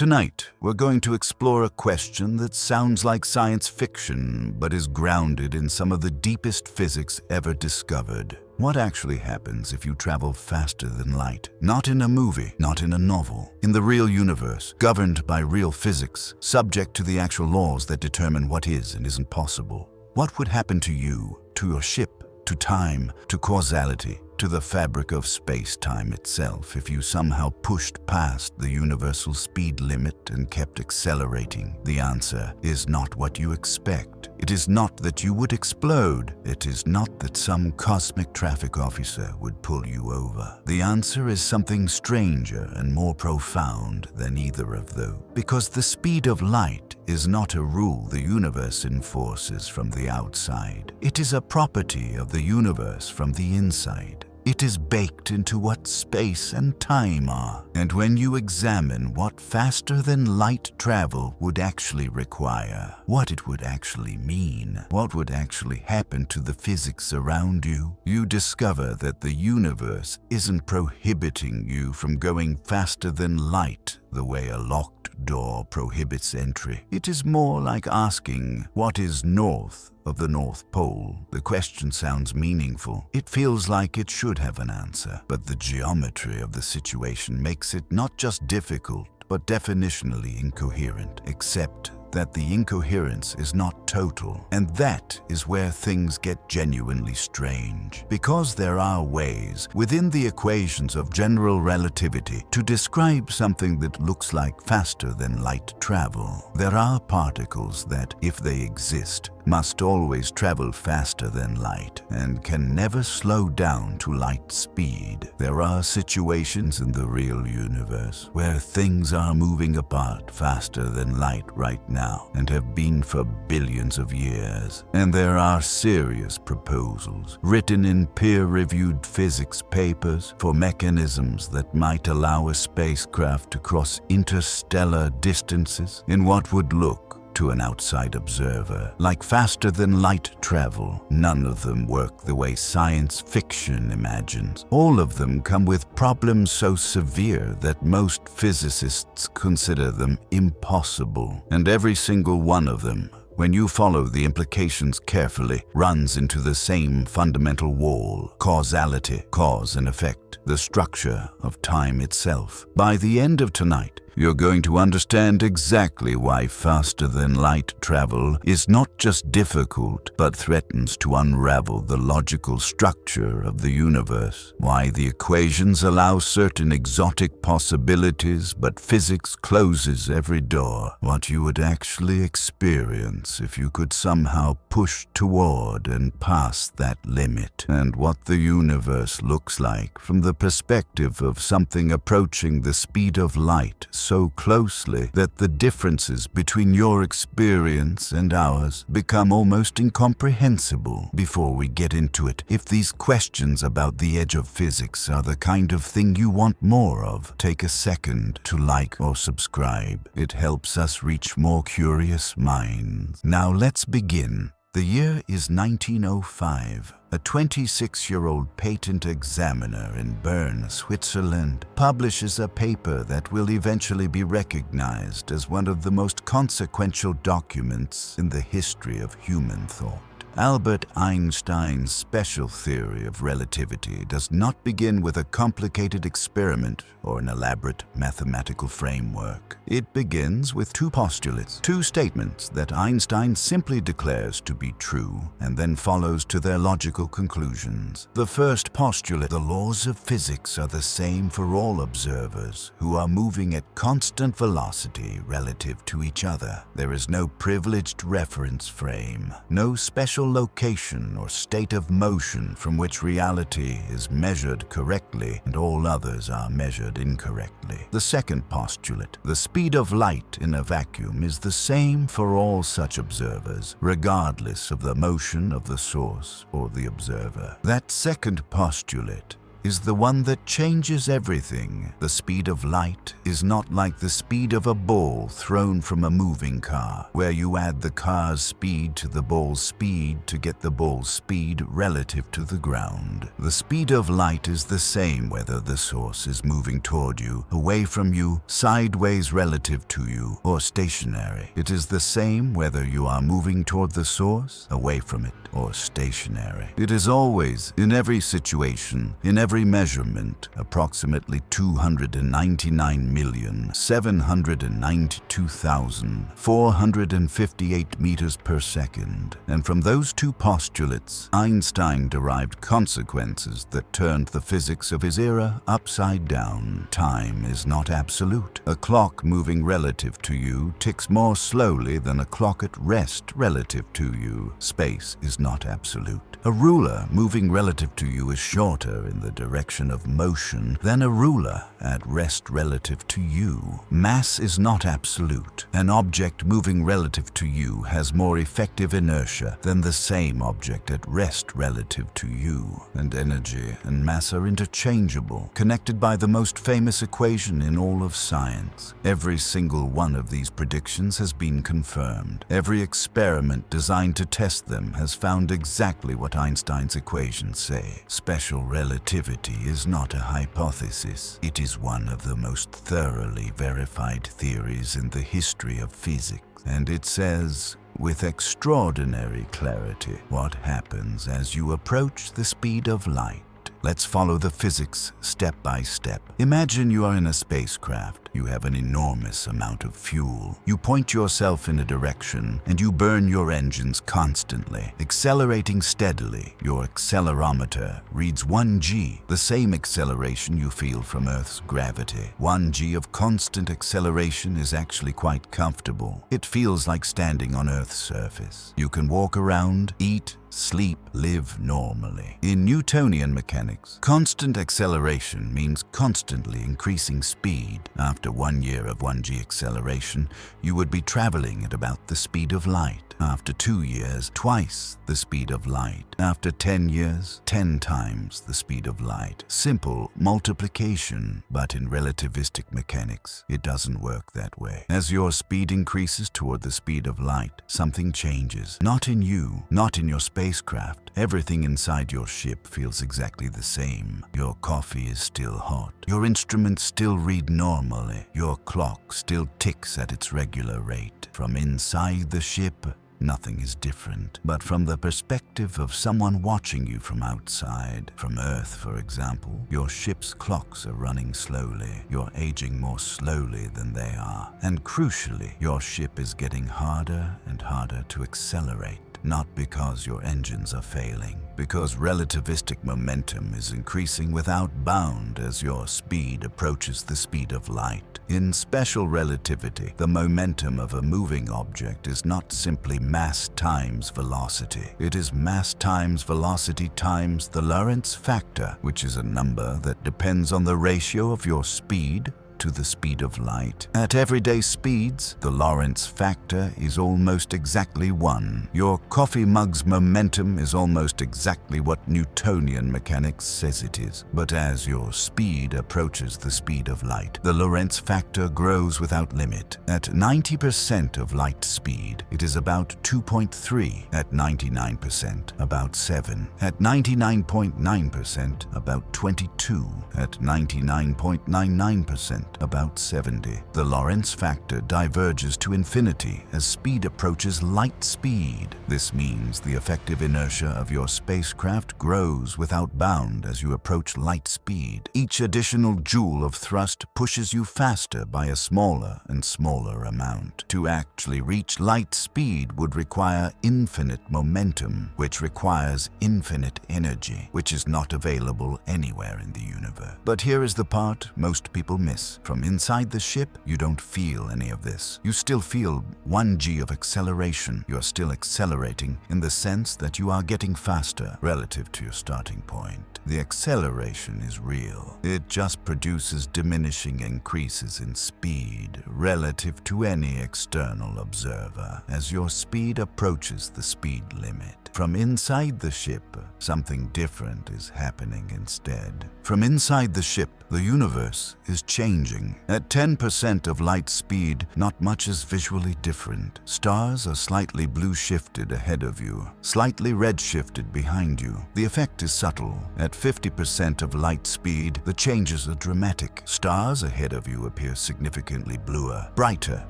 Tonight, we're going to explore a question that sounds like science fiction, but is grounded in some of the deepest physics ever discovered. What actually happens if you travel faster than light? Not in a movie, not in a novel. In the real universe, governed by real physics, subject to the actual laws that determine what is and isn't possible. What would happen to you, to your ship, to time, to causality, to the fabric of space-time itself if you somehow pushed past the universal speed limit and kept accelerating? The answer is not what you expect. It is not that you would explode. It is not that some cosmic traffic officer would pull you over. The answer is something stranger and more profound than either of those. Because the speed of light is not a rule the universe enforces from the outside. It is a property of the universe from the inside. It is baked into what space and time are. And when you examine what faster than light travel would actually require, what it would actually mean, what would actually happen to the physics around you, you discover that the universe isn't prohibiting you from going faster than light the way a locked door prohibits entry. It is more like asking, what is north of the North Pole? The question sounds meaningful. It feels like it should have an answer. But the geometry of the situation makes it not just difficult, but definitionally incoherent, except that the incoherence is not total. And that is where things get genuinely strange. Because there are ways within the equations of general relativity to describe something that looks like faster than light travel. There are particles that, if they exist, must always travel faster than light and can never slow down to light speed. There are situations in the real universe where things are moving apart faster than light right now and have been for billions of years. And there are serious proposals written in peer-reviewed physics papers for mechanisms that might allow a spacecraft to cross interstellar distances in what would look to an outside observer like faster than light travel. None of them work the way science fiction imagines. All of them come with problems so severe that most physicists consider them impossible. And every single one of them, when you follow the implications carefully, runs into the same fundamental wall: causality, cause and effect, the structure of time itself. By the end of tonight, you're going to understand exactly why faster than light travel is not just difficult, but threatens to unravel the logical structure of the universe. Why the equations allow certain exotic possibilities, but physics closes every door. What you would actually experience if you could somehow push toward and past that limit. And what the universe looks like from the perspective of something approaching the speed of light so closely that the differences between your experience and ours become almost incomprehensible. Before we get into it, if these questions about the edge of physics are the kind of thing you want more of, take a second to like or subscribe. It helps us reach more curious minds. Now let's begin. The year is 1905. A 26-year-old patent examiner in Bern, Switzerland, publishes a paper that will eventually be recognized as one of the most consequential documents in the history of human thought. Albert Einstein's special theory of relativity does not begin with a complicated experiment or an elaborate mathematical framework. It begins with two postulates, two statements that Einstein simply declares to be true and then follows to their logical conclusions. The first postulate: the laws of physics are the same for all observers who are moving at constant velocity relative to each other. There is no privileged reference frame, no special location or state of motion from which reality is measured correctly and all others are measured incorrectly. The second postulate: the speed of light in a vacuum is the same for all such observers, regardless of the motion of the source or the observer. That second postulate is the one that changes everything. The speed of light is not like the speed of a ball thrown from a moving car, where you add the car's speed to the ball's speed to get the ball's speed relative to the ground. The speed of light is the same whether the source is moving toward you, away from you, sideways relative to you, or stationary. It is the same whether you are moving toward the source, away from it, or stationary. It is always, in every situation, in every measurement, approximately 299,792,458 meters per second. And from those two postulates, Einstein derived consequences that turned the physics of his era upside down. Time is not absolute. A clock moving relative to you ticks more slowly than a clock at rest relative to you. Space is not absolute. A ruler moving relative to you is shorter in the direction of motion than a ruler at rest relative to you. Mass is not absolute. An object moving relative to you has more effective inertia than the same object at rest relative to you. And energy and mass are interchangeable, connected by the most famous equation in all of science. Every single one of these predictions has been confirmed. Every experiment designed to test them has found exactly what Einstein's equations say. Special relativity is not a hypothesis. It is one of the most thoroughly verified theories in the history of physics. And it says, with extraordinary clarity, what happens as you approach the speed of light. Let's follow the physics step by step. Imagine you are in a spacecraft. You have an enormous amount of fuel. You point yourself in a direction and you burn your engines constantly, accelerating steadily. Your accelerometer reads 1g, the same acceleration you feel from Earth's gravity. 1g of constant acceleration is actually quite comfortable. It feels like standing on Earth's surface. You can walk around, eat, sleep, live normally. In Newtonian mechanics, constant acceleration means constantly increasing speed. After 1 year of 1g acceleration, you would be traveling at about the speed of light. After 2 years, twice the speed of light. After 10 years, 10 times the speed of light. Simple multiplication, but in relativistic mechanics, it doesn't work that way. As your speed increases toward the speed of light, something changes. Not in you, not in your spacecraft. Everything inside your ship feels exactly the same. Your coffee is still hot. Your instruments still read normally. Your clock still ticks at its regular rate. From inside the ship, nothing is different. But from the perspective of someone watching you from outside, from Earth for example, your ship's clocks are running slowly. You're aging more slowly than they are. And crucially, your ship is getting harder and harder to accelerate. Not because your engines are failing, because relativistic momentum is increasing without bound as your speed approaches the speed of light. In special relativity, the momentum of a moving object is not simply mass times velocity. It is mass times velocity times the Lorentz factor, which is a number that depends on the ratio of your speed to the speed of light. At everyday speeds, the Lorentz factor is almost exactly 1. Your coffee mug's momentum is almost exactly what Newtonian mechanics says it is. But as your speed approaches the speed of light, the Lorentz factor grows without limit. At 90% of light speed, it is about 2.3. At 99%, about 7. At 99.9%, about 22. At 99.99%, about 70. The Lorentz factor diverges to infinity as speed approaches light speed. This means the effective inertia of your spacecraft grows without bound as you approach light speed. Each additional joule of thrust pushes you faster by a smaller and smaller amount. To actually reach light speed would require infinite momentum, which requires infinite energy, which is not available anywhere in the universe. But here is the part most people miss. From inside the ship, you don't feel any of this. You still feel 1g of acceleration. You're still accelerating in the sense that you are getting faster relative to your starting point. The acceleration is real. It just produces diminishing increases in speed relative to any external observer as your speed approaches the speed limit. from inside the ship, something different is happening instead. From inside the ship, the universe is changing. At 10% of light speed, not much is visually different. Stars are slightly blue-shifted ahead of you, slightly red-shifted behind you. The effect is subtle. At 50% of light speed, the changes are dramatic. Stars ahead of you appear significantly bluer, brighter,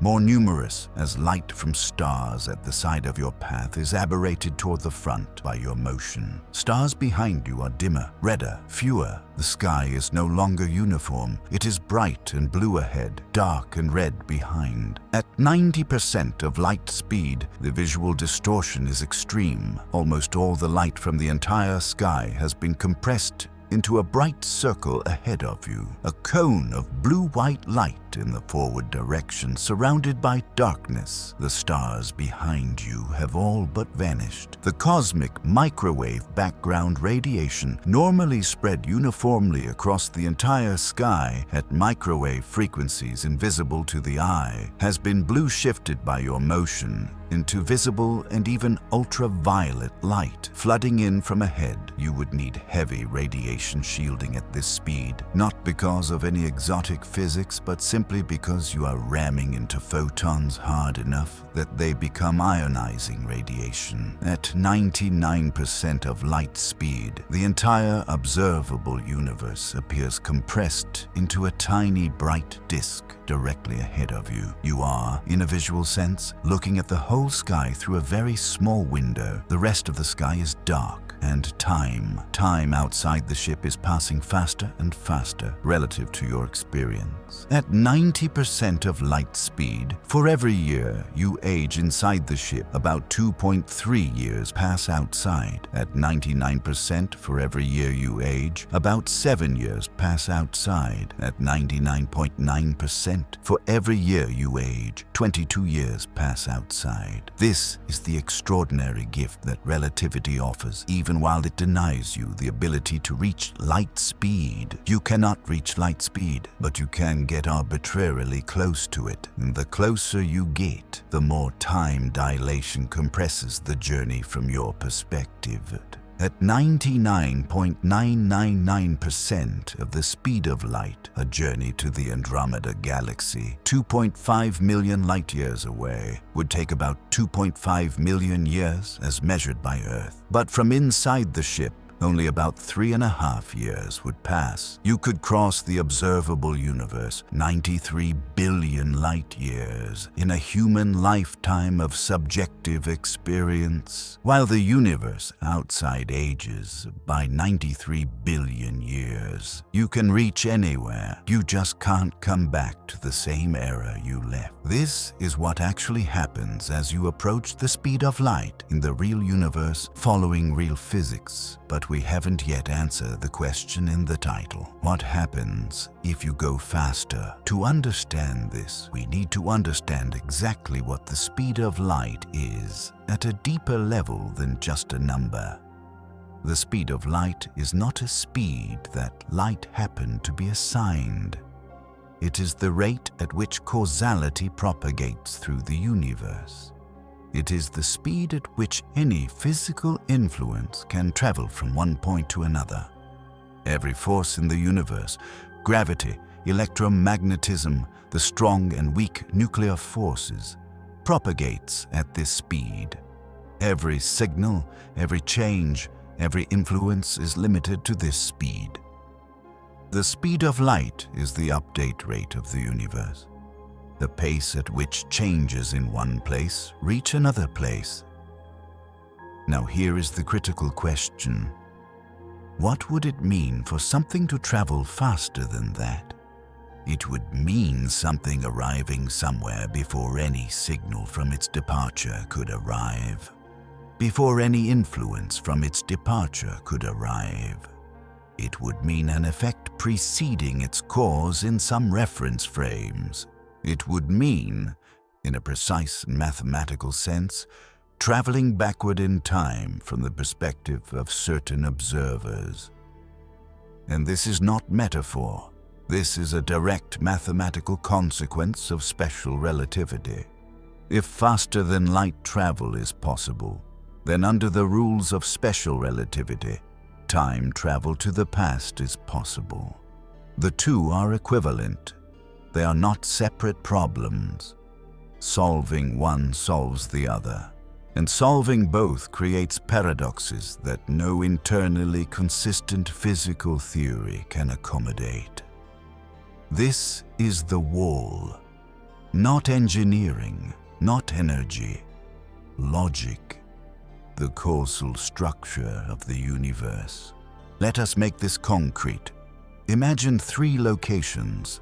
more numerous, as light from stars at the side of your path is aberrated toward the front by your motion. Stars behind you are dimmer, redder, fewer. The sky is no longer uniform. It is bright and blue ahead, dark and red behind. At 90% of light speed, the visual distortion is extreme. Almost all the light from the entire sky has been compressed into a bright circle ahead of you, a cone of blue-white light in the forward direction, surrounded by darkness. The stars behind you have all but vanished. The cosmic microwave background radiation, normally spread uniformly across the entire sky at microwave frequencies invisible to the eye, has been blue-shifted by your motion into visible and even ultraviolet light. Flooding in from ahead, you would need heavy radiation shielding at this speed, not because of any exotic physics, but simply because you are ramming into photons hard enough that they become ionizing radiation. At 99% of light speed, the entire observable universe appears compressed into a tiny bright disk directly ahead of you. You are, in a visual sense, looking at the whole sky through a very small window. The rest of the sky is dark, and time outside the ship is passing faster and faster relative to your experience. At 90% of light speed, for every year you age inside the ship, about 2.3 years pass outside. At 99%, for every year you age, about 7 years pass outside. At 99.9%, for every year you age, 22 years pass outside. This is the extraordinary gift that relativity offers, even while it denies you the ability to reach light speed. You cannot reach light speed, but you can get arbitrarily close to it. And the closer you get, the more time dilation compresses the journey from your perspective. At 99.999% of the speed of light, a journey to the Andromeda Galaxy, 2.5 million light-years away, would take about 2.5 million years as measured by Earth. But from inside the ship, only about 3.5 years would pass. You could cross the observable universe, 93 billion light-years, in a human lifetime of subjective experience, while the universe outside ages by 93 billion years. You can reach anywhere. You just can't come back to the same era you left. This is what actually happens as you approach the speed of light in the real universe, following real physics. But we haven't yet answered the question in the title. What happens if you go faster? To understand this, we need to understand exactly what the speed of light is at a deeper level than just a number. The speed of light is not a speed that light happened to be assigned. It is the rate at which causality propagates through the universe. It is the speed at which any physical influence can travel from one point to another. Every force in the universe, gravity, electromagnetism, the strong and weak nuclear forces, propagates at this speed. Every signal, every change, every influence is limited to this speed. The speed of light is the update rate of the universe. The pace at which changes in one place reach another place. Now here is the critical question. What would it mean for something to travel faster than that? It would mean something arriving somewhere before any signal from its departure could arrive, before any influence from its departure could arrive. It would mean an effect preceding its cause in some reference frames. It would mean, in a precise mathematical sense, traveling backward in time from the perspective of certain observers. And this is not metaphor. This is a direct mathematical consequence of special relativity. If faster than light travel is possible, then under the rules of special relativity, time travel to the past is possible. The two are equivalent. They are not separate problems. Solving one solves the other, and solving both creates paradoxes that no internally consistent physical theory can accommodate. This is the wall. Not engineering, not energy, logic, the causal structure of the universe. Let us make this concrete. Imagine 3 locations.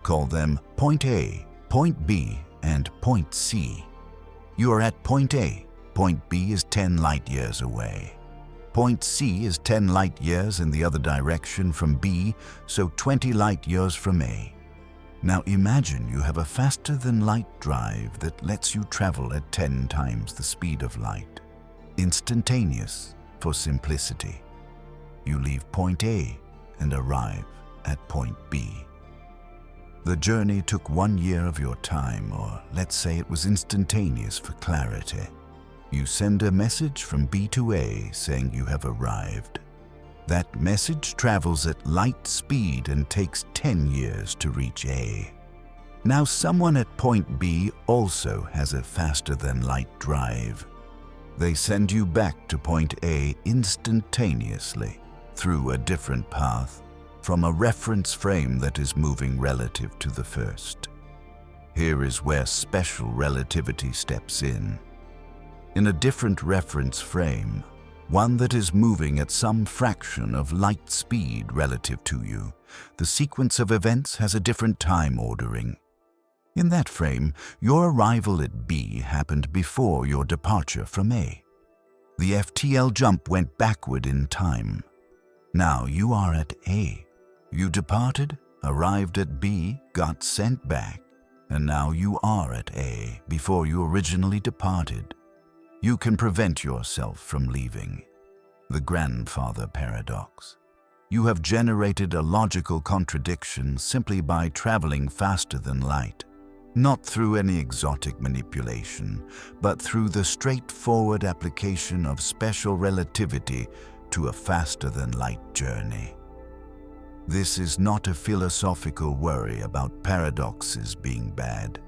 Call them point A, point B, and point C. You are at point A. Point B is 10 light years away. Point C is 10 light years in the other direction from B, so 20 light years from A. Now imagine you have a faster-than-light drive that lets you travel at 10 times the speed of light. Instantaneous for simplicity. You leave point A and arrive at point B. The journey took 1 year of your time, or let's say it was instantaneous for clarity. You send a message from B to A saying you have arrived. That message travels at light speed and takes 10 years to reach A. Now someone at point B also has a faster-than-light drive. They send you back to point A instantaneously through a different path from a reference frame that is moving relative to the first. Here is where special relativity steps in. In a different reference frame, one that is moving at some fraction of light speed relative to you, the sequence of events has a different time ordering. In that frame, your arrival at B happened before your departure from A. The FTL jump went backward in time. Now you are at A. You departed, arrived at B, got sent back, and now you are at A before you originally departed. You can prevent yourself from leaving. The grandfather paradox. You have generated a logical contradiction simply by traveling faster than light. Not through any exotic manipulation, but through the straightforward application of special relativity to a faster-than-light journey. This is not a philosophical worry about paradoxes being bad.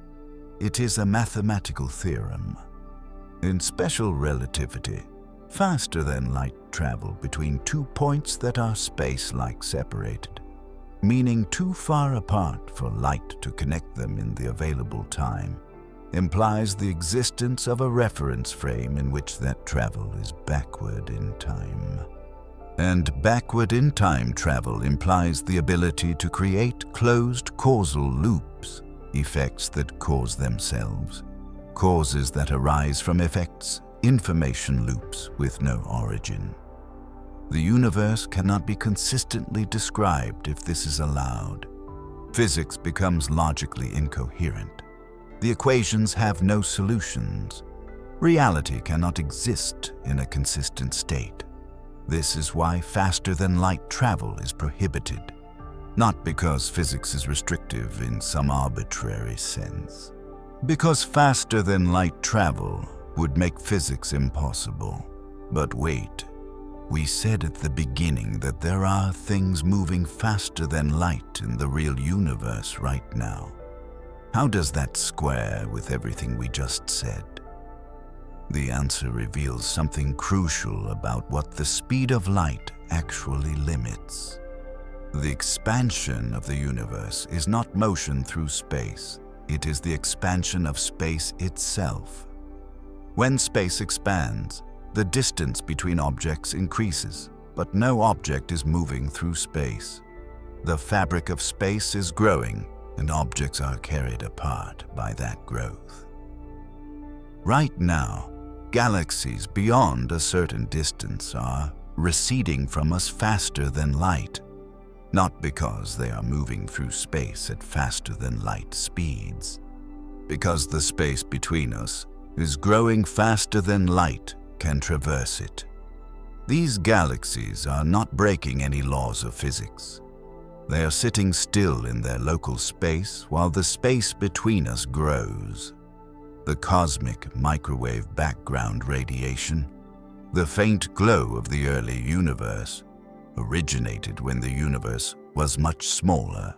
It is a mathematical theorem. In special relativity, faster-than-light travel between 2 points that are space-like separated, meaning too far apart for light to connect them in the available time, implies the existence of a reference frame in which that travel is backward in time. And backward in time travel implies the ability to create closed causal loops, effects that cause themselves, causes that arise from effects, information loops with no origin. The universe cannot be consistently described if this is allowed. Physics becomes logically incoherent. The equations have no solutions. Reality cannot exist in a consistent state. This is why faster-than-light travel is prohibited, not because physics is restrictive in some arbitrary sense. Because faster-than-light travel would make physics impossible. But wait. We said at the beginning that there are things moving faster than light in the real universe right now. How does that square with everything we just said? The answer reveals something crucial about what the speed of light actually limits. The expansion of the universe is not motion through space. It is the expansion of space itself. When space expands, the distance between objects increases, but no object is moving through space. The fabric of space is growing, and objects are carried apart by that growth. Right now, galaxies beyond a certain distance are receding from us faster than light, not because they are moving through space at faster than light speeds, because the space between us is growing faster than light can traverse it. These galaxies are not breaking any laws of physics. They are sitting still in their local space while the space between us grows. The cosmic microwave background radiation The faint glow of the early universe originated when the universe was much smaller.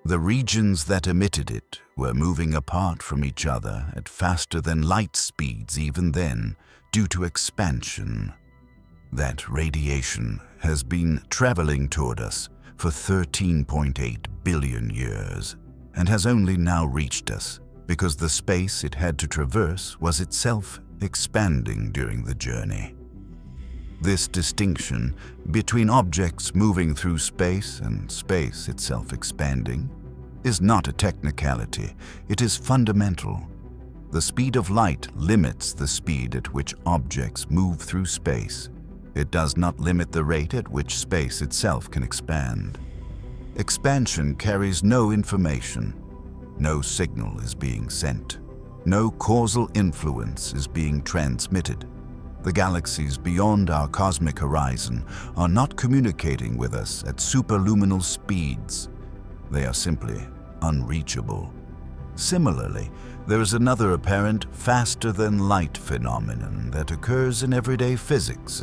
The regions that emitted it were moving apart from each other at faster than light speeds even then, due to expansion. That radiation has been traveling toward us for 13.8 billion years and has only now reached us because the space it had to traverse was itself expanding during the journey. This distinction between objects moving through space and space itself expanding is not a technicality, it is fundamental. The speed of light limits the speed at which objects move through space. It does not limit the rate at which space itself can expand. Expansion carries no information. No signal is being sent. No causal influence is being transmitted. The galaxies beyond our cosmic horizon are not communicating with us at superluminal speeds. They are simply unreachable. Similarly, there is another apparent faster-than-light phenomenon that occurs in everyday physics.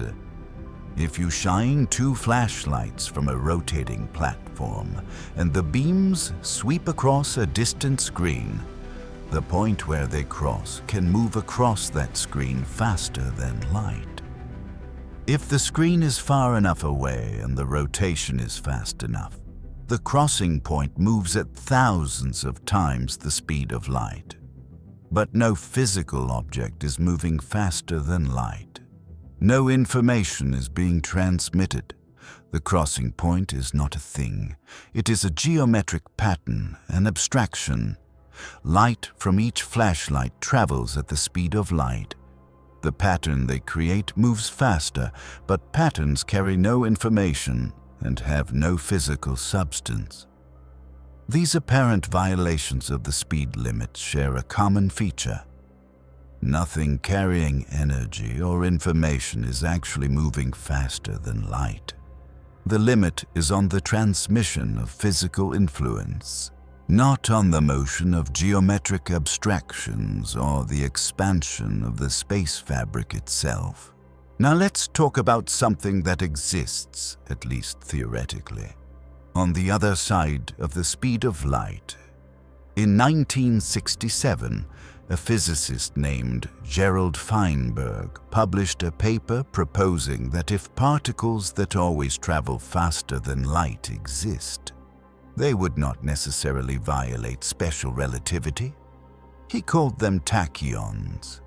If you shine two flashlights from a rotating platform and the beams sweep across a distant screen, the point where they cross can move across that screen faster than light. If the screen is far enough away and the rotation is fast enough, the crossing point moves at thousands of times the speed of light. But no physical object is moving faster than light. No information is being transmitted. The crossing point is not a thing. It is a geometric pattern, an abstraction. Light from each flashlight travels at the speed of light. The pattern they create moves faster, but patterns carry no information and have no physical substance. These apparent violations of the speed limit share a common feature. Nothing carrying energy or information is actually moving faster than light. The limit is on the transmission of physical influence, not on the motion of geometric abstractions or the expansion of the space fabric itself. Now let's talk about something that exists, at least theoretically, on the other side of the speed of light. In 1967, a physicist named Gerald Feinberg published a paper proposing that if particles that always travel faster than light exist, they would not necessarily violate special relativity. He called them tachyons.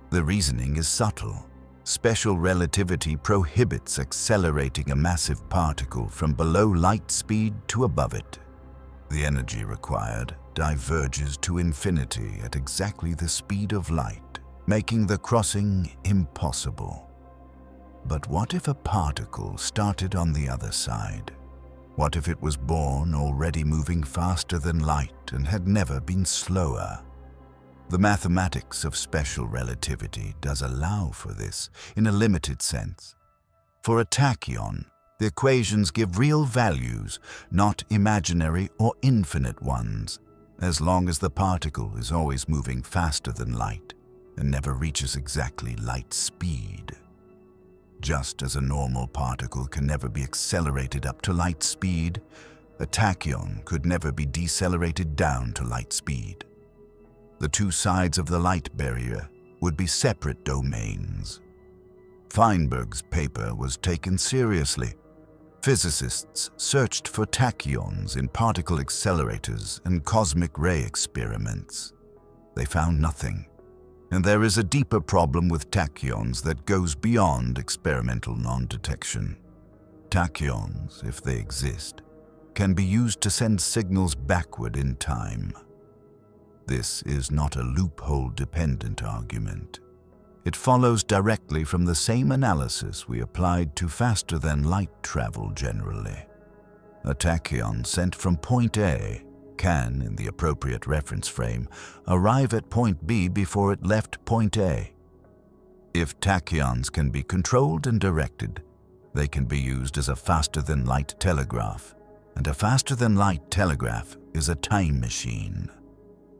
The reasoning is subtle. Special relativity prohibits accelerating a massive particle from below light speed to above it. The energy required diverges to infinity at exactly the speed of light, making the crossing impossible. But what if a particle started on the other side? What if it was born already moving faster than light and had never been slower? The mathematics of special relativity does allow for this in a limited sense. For a tachyon, the equations give real values, not imaginary or infinite ones, as long as the particle is always moving faster than light and never reaches exactly light speed. Just as a normal particle can never be accelerated up to light speed, a tachyon could never be decelerated down to light speed. The two sides of the light barrier would be separate domains. Feinberg's paper was taken seriously. Physicists searched for tachyons in particle accelerators and cosmic ray experiments. They found nothing. And there is a deeper problem with tachyons that goes beyond experimental non-detection. Tachyons, if they exist, can be used to send signals backward in time. This is not a loophole-dependent argument. It follows directly from the same analysis we applied to faster-than-light travel generally. A tachyon sent from point A can, in the appropriate reference frame, arrive at point B before it left point A. If tachyons can be controlled and directed, they can be used as a faster-than-light telegraph, and a faster-than-light telegraph is a time machine.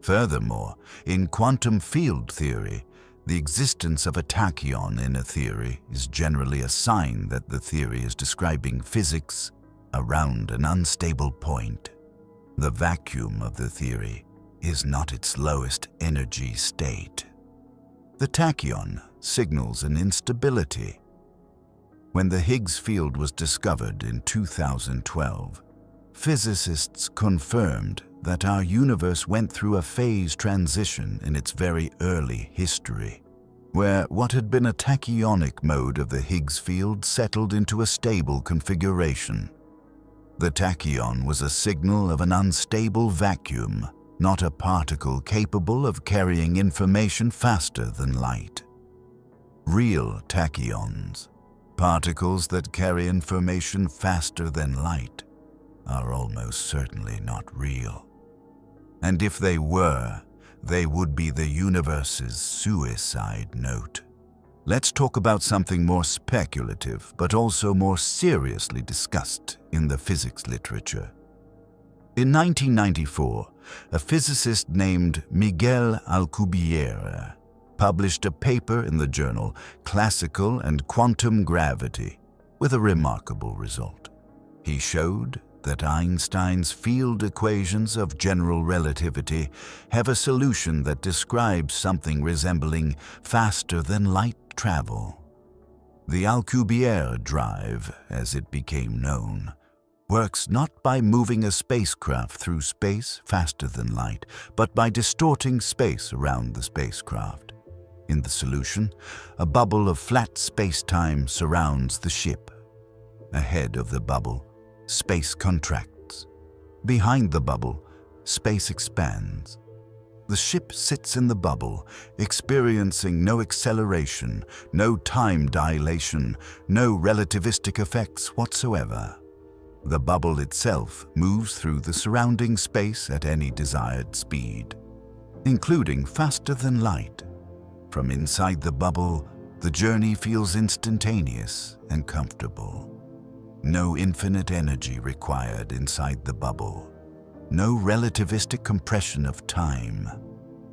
Furthermore, in quantum field theory, The existence of a tachyon in a theory is generally a sign that the theory is describing physics around an unstable point. The vacuum of the theory is not its lowest energy state. The tachyon signals an instability. When the Higgs field was discovered in 2012, physicists confirmed that our universe went through a phase transition in its very early history, where what had been a tachyonic mode of the Higgs field settled into a stable configuration. The tachyon was a signal of an unstable vacuum, not a particle capable of carrying information faster than light. Real tachyons, particles that carry information faster than light, are almost certainly not real. And if they were, they would be the universe's suicide note. Let's talk about something more speculative, but also more seriously discussed in the physics literature. In 1994, a physicist named Miguel Alcubierre published a paper in the journal Classical and Quantum Gravity with a remarkable result. He showed that Einstein's field equations of general relativity have a solution that describes something resembling faster-than-light travel. The Alcubierre drive, as it became known, works not by moving a spacecraft through space faster than light, but by distorting space around the spacecraft. In the solution, a bubble of flat spacetime surrounds the ship. Ahead of the bubble, space contracts. Behind the bubble, space expands. The ship sits in the bubble, experiencing no acceleration, no time dilation, no relativistic effects whatsoever. The bubble itself moves through the surrounding space at any desired speed, including faster than light. From inside the bubble, the journey feels instantaneous and comfortable. No infinite energy required inside the bubble. No relativistic compression of time.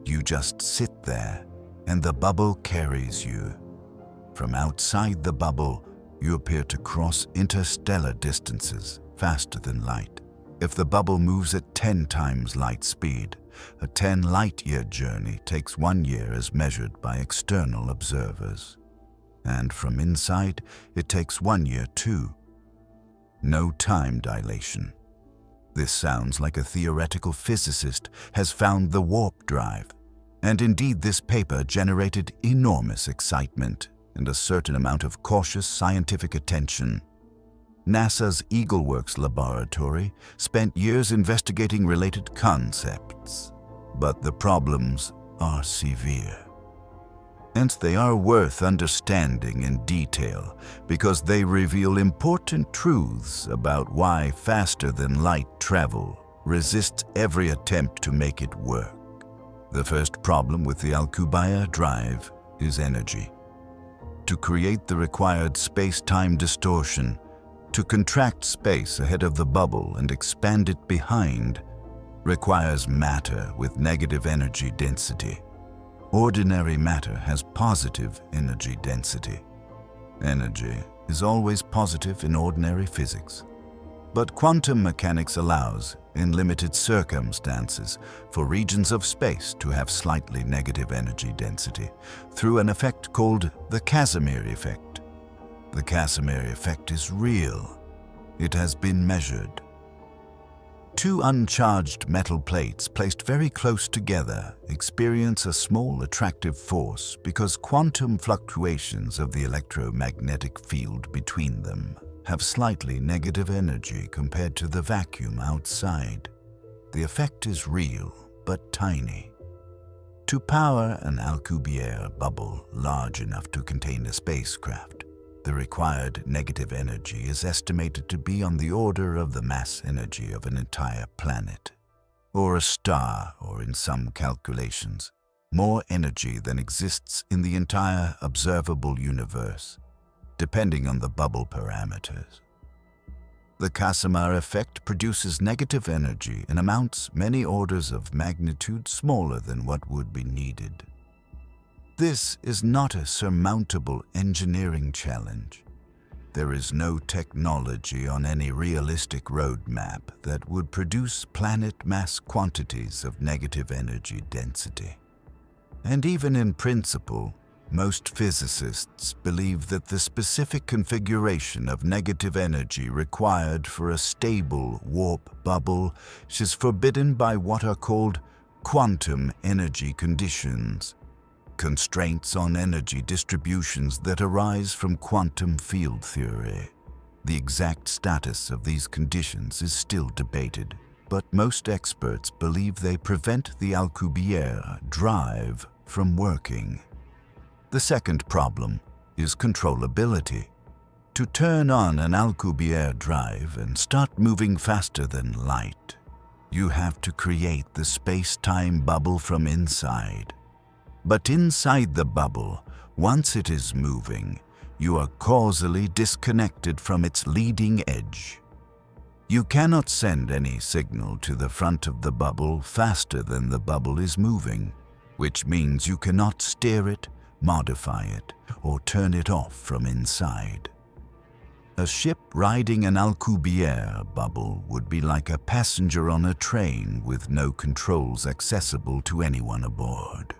You just sit there, and the bubble carries you. From outside the bubble, you appear to cross interstellar distances faster than light. If the bubble moves at 10 times light speed, a 10 light-year journey takes 1 year as measured by external observers. And from inside, it takes 1 year too. No time dilation. This sounds like a theoretical physicist has found the warp drive. And indeed, this paper generated enormous excitement and a certain amount of cautious scientific attention. NASA's EagleWorks laboratory spent years investigating related concepts, but the problems are severe. Hence, they are worth understanding in detail because they reveal important truths about why faster-than-light travel resists every attempt to make it work. The first problem with the Alcubierre drive is energy. To create the required space-time distortion, to contract space ahead of the bubble and expand it behind, requires matter with negative energy density. Ordinary matter has positive energy density. Energy is always positive in ordinary physics. But quantum mechanics allows, in limited circumstances, for regions of space to have slightly negative energy density through an effect called the Casimir effect. The Casimir effect is real. It has been measured. Two uncharged metal plates placed very close together experience a small attractive force because quantum fluctuations of the electromagnetic field between them have slightly negative energy compared to the vacuum outside. The effect is real, but tiny. To power an Alcubierre bubble large enough to contain a spacecraft, the required negative energy is estimated to be on the order of the mass energy of an entire planet, or a star, or in some calculations, more energy than exists in the entire observable universe, depending on the bubble parameters. The Casimir effect produces negative energy in amounts many orders of magnitude smaller than what would be needed. this is not a surmountable engineering challenge. There is no technology on any realistic roadmap that would produce planet-mass quantities of negative energy density. And even in principle, most physicists believe that the specific configuration of negative energy required for a stable warp bubble is forbidden by what are called quantum energy conditions, constraints on energy distributions that arise from quantum field theory. The exact status of these conditions is still debated, but most experts believe they prevent the Alcubierre drive from working. The second problem is controllability. To turn on an Alcubierre drive and start moving faster than light, you have to create the space-time bubble from inside. But inside the bubble, once it is moving, you are causally disconnected from its leading edge. You cannot send any signal to the front of the bubble faster than the bubble is moving, which means you cannot steer it, modify it, or turn it off from inside. A ship riding an Alcubierre bubble would be like a passenger on a train with no controls accessible to anyone aboard.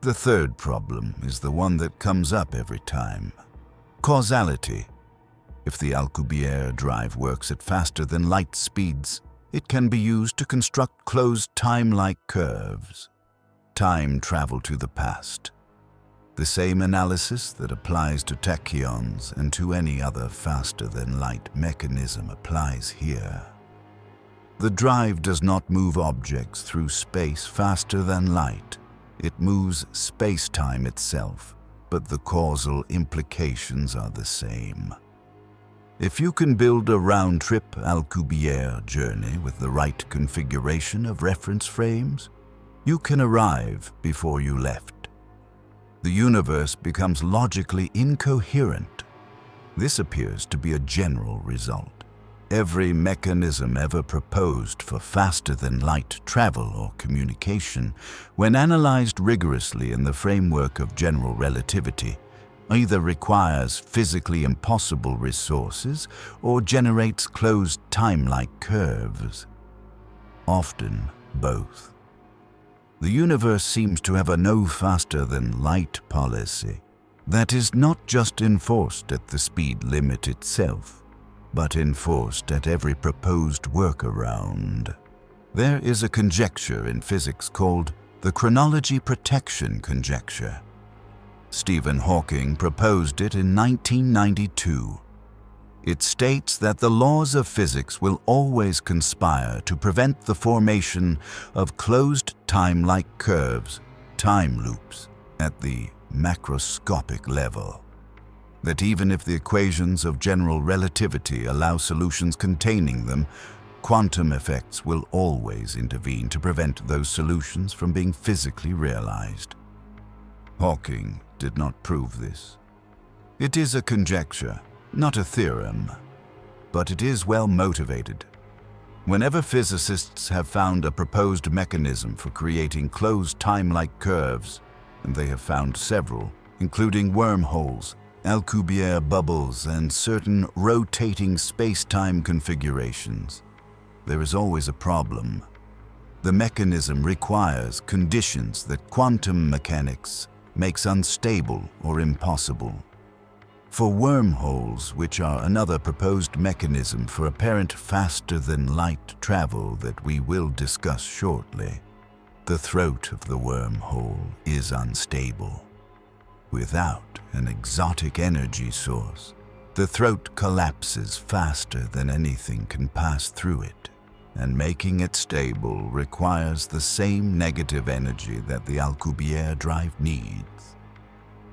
The third problem is the one that comes up every time: causality. If the Alcubierre drive works at faster than light speeds, it can be used to construct closed time-like curves. Time travel to the past. The same analysis that applies to tachyons and to any other faster-than-light mechanism applies here. The drive does not move objects through space faster than light. It moves space-time itself, but the causal implications are the same. If you can build a round-trip Alcubierre journey with the right configuration of reference frames, you can arrive before you left. The universe becomes logically incoherent. This appears to be a general result. Every mechanism ever proposed for faster-than-light travel or communication, when analyzed rigorously in the framework of general relativity, either requires physically impossible resources or generates closed time-like curves. Often both. The universe seems to have a no faster than light policy that is not just enforced at the speed limit itself, but enforced at every proposed workaround. There is a conjecture in physics called the Chronology protection conjecture. Stephen Hawking proposed it in 1992. It states that the laws of physics will always conspire to prevent the formation of closed time-like curves, time loops, at the macroscopic level. That even if the equations of general relativity allow solutions containing them, quantum effects will always intervene to prevent those solutions from being physically realized. Hawking did not prove this. It is a conjecture, not a theorem, but it is well motivated. Whenever physicists have found a proposed mechanism for creating closed time-like curves, and they have found several, including wormholes, Alcubierre bubbles, and certain rotating space-time configurations, there is always a problem. The mechanism requires conditions that quantum mechanics makes unstable or impossible. For wormholes, which are another proposed mechanism for apparent faster-than-light travel that we will discuss shortly, the throat of the wormhole is unstable. Without an exotic energy source, the throat collapses faster than anything can pass through it, and making it stable requires the same negative energy that the Alcubierre drive needs.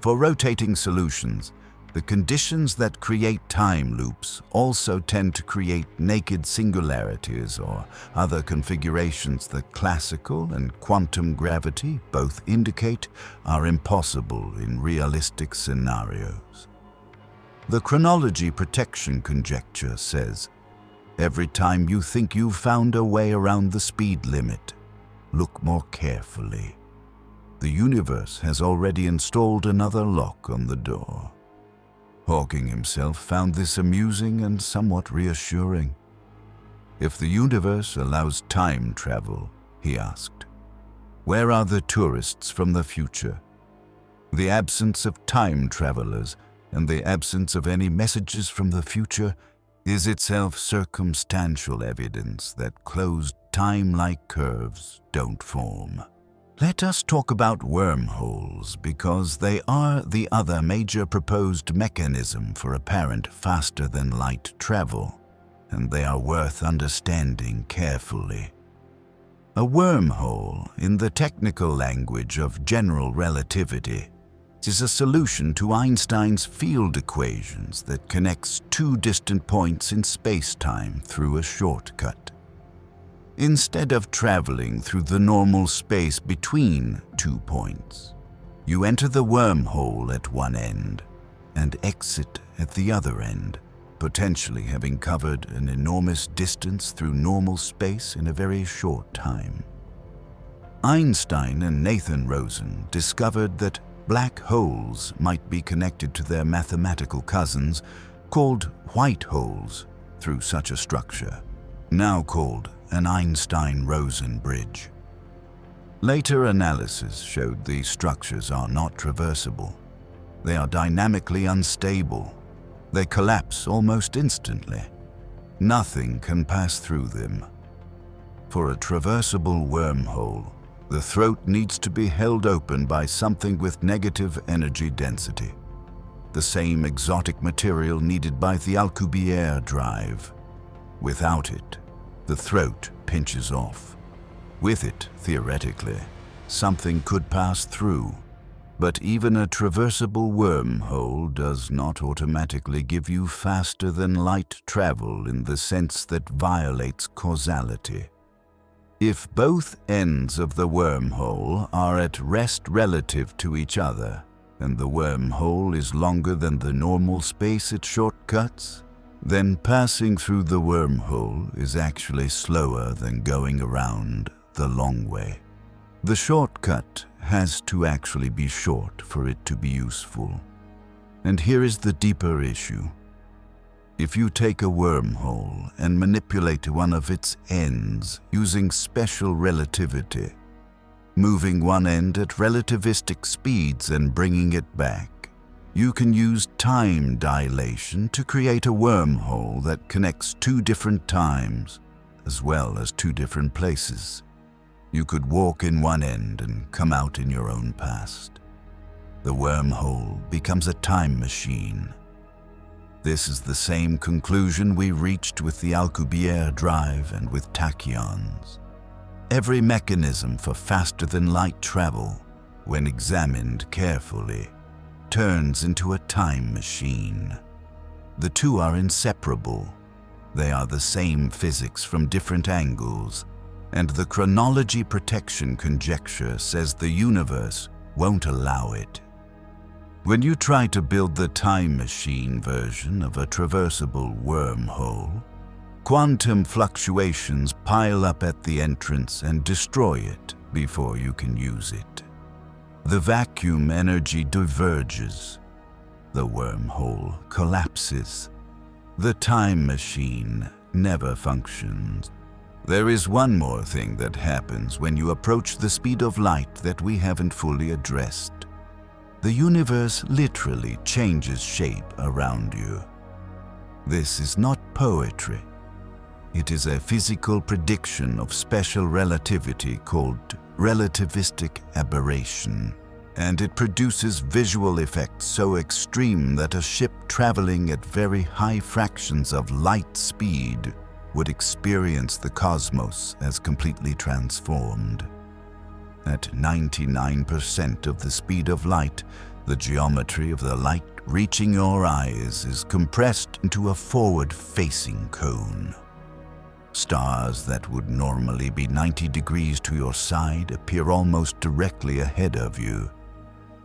For rotating solutions, the conditions that create time loops also tend to create naked singularities or other configurations that classical and quantum gravity both indicate are impossible in realistic scenarios. The chronology protection conjecture says, every time you think you've found a way around the speed limit, look more carefully. The universe has already installed another lock on the door. Hawking himself found this amusing and somewhat reassuring. If the universe allows time travel, he asked, where are the tourists from the future? The absence of time travelers and the absence of any messages from the future is itself circumstantial evidence that closed time-like curves don't form. Let us talk about wormholes because they are the other major proposed mechanism for apparent faster-than-light travel, and they are worth understanding carefully. A wormhole, in the technical language of general relativity, is a solution to Einstein's field equations that connects two distant points in spacetime through a shortcut. Instead of traveling through the normal space between 2 points, you enter the wormhole at one end and exit at the other end, potentially having covered an enormous distance through normal space in a very short time. Einstein and Nathan Rosen discovered that black holes might be connected to their mathematical cousins called white holes through such a structure, now called an Einstein-Rosen bridge. Later analysis showed these structures are not traversable. They are dynamically unstable. They collapse almost instantly. Nothing can pass through them. For a traversable wormhole, the throat needs to be held open by something with negative energy density, the same exotic material needed by the Alcubierre drive. Without it, the throat pinches off. With it, theoretically, something could pass through. But even a traversable wormhole does not automatically give you faster-than-light travel in the sense that violates causality. If both ends of the wormhole are at rest relative to each other, and the wormhole is longer than the normal space it shortcuts, then passing through the wormhole is actually slower than going around the long way. The shortcut has to actually be short for it to be useful. And here is the deeper issue. If you take a wormhole and manipulate one of its ends using special relativity, moving one end at relativistic speeds and bringing it back, you can use time dilation to create a wormhole that connects two different times as well as two different places. You could walk in one end and come out in your own past. The wormhole becomes a time machine. This is the same conclusion we reached with the Alcubierre drive and with tachyons. Every mechanism for faster-than-light travel, when examined carefully, turns into a time machine. The two are inseparable. They are the same physics from different angles, and the chronology protection conjecture says the universe won't allow it. When you try to build the time machine version of a traversable wormhole, quantum fluctuations pile up at the entrance and destroy it before you can use it. The vacuum energy diverges. The wormhole collapses. The time machine never functions. There is one more thing that happens when you approach the speed of light that we haven't fully addressed. The universe literally changes shape around you. This is not poetry. It is a physical prediction of special relativity called relativistic aberration, and it produces visual effects so extreme that a ship traveling at very high fractions of light speed would experience the cosmos as completely transformed. At 99% of the speed of light, the geometry of the light reaching your eyes is compressed into a forward-facing cone. Stars that would normally be 90 degrees to your side appear almost directly ahead of you.